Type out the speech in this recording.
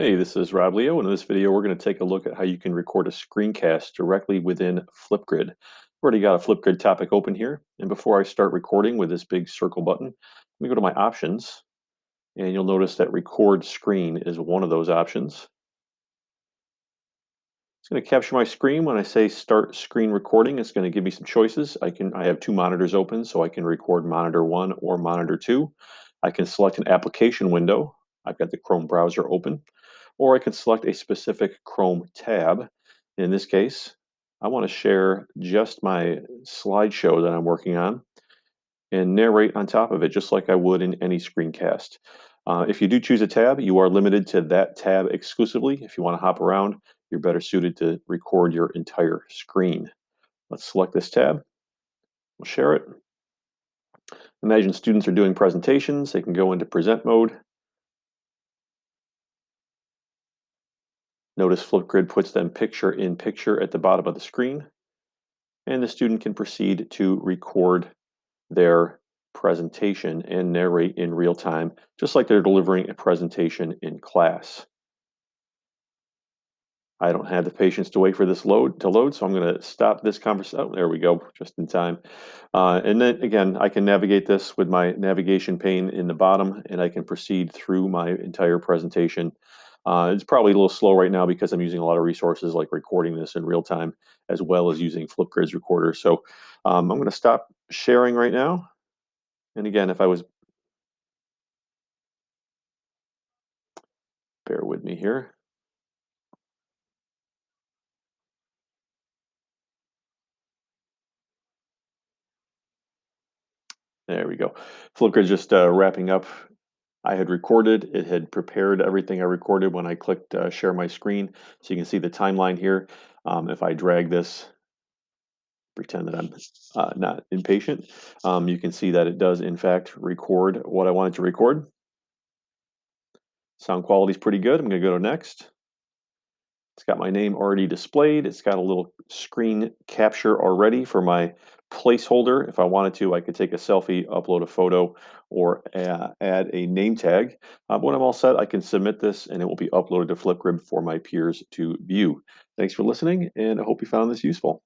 Hey, this is Rob Leo, and in this video, we're going to take a look at how you can record a screencast directly within Flipgrid. I've already got a Flipgrid topic open here, and before I start recording with this big circle button, let me go to my options, and you'll notice that record screen is one of those options. It's going to capture my screen. When I say start screen recording, it's going to give me some choices. I have two monitors open, so I can record monitor 1 or monitor 2. I can select an application window. I've got the Chrome browser open, or I can select a specific Chrome tab. In this case, I want to share just my slideshow that I'm working on and narrate on top of it, just like I would in any screencast. If you do choose a tab, you are limited to that tab exclusively. If you want to hop around, you're better suited to record your entire screen. Let's select this tab. We'll share it. Imagine students are doing presentations. They can go into present mode. Notice Flipgrid puts them picture in picture at the bottom of the screen, and the student can proceed to record their presentation and narrate in real time, just like they're delivering a presentation in class. I don't have the patience to wait for this load, so I'm going to stop this conversation. Oh, there we go, just in time. And then again, I can navigate this with my navigation pane in the bottom, and I can proceed through my entire presentation. It's probably a little slow right now because I'm using a lot of resources like recording this in real time, as well as using Flipgrid's recorder. So I'm going to stop sharing right now. And again, if I was, bear with me here. There we go. Flipgrid's just wrapping up. I had recorded, it had prepared everything I recorded when I clicked share my screen. So you can see the timeline here. If I drag this, pretend that I'm not impatient, you can see that it does in fact record what I wanted to record. Sound quality is pretty good. I'm going to go to next. It's got my name already displayed. It's got a little screen capture already for my placeholder. If I wanted to, I could take a selfie, upload a photo, or add a name tag. When I'm all set, I can submit this and it will be uploaded to Flipgrid for my peers to view. Thanks for listening, and I hope you found this useful.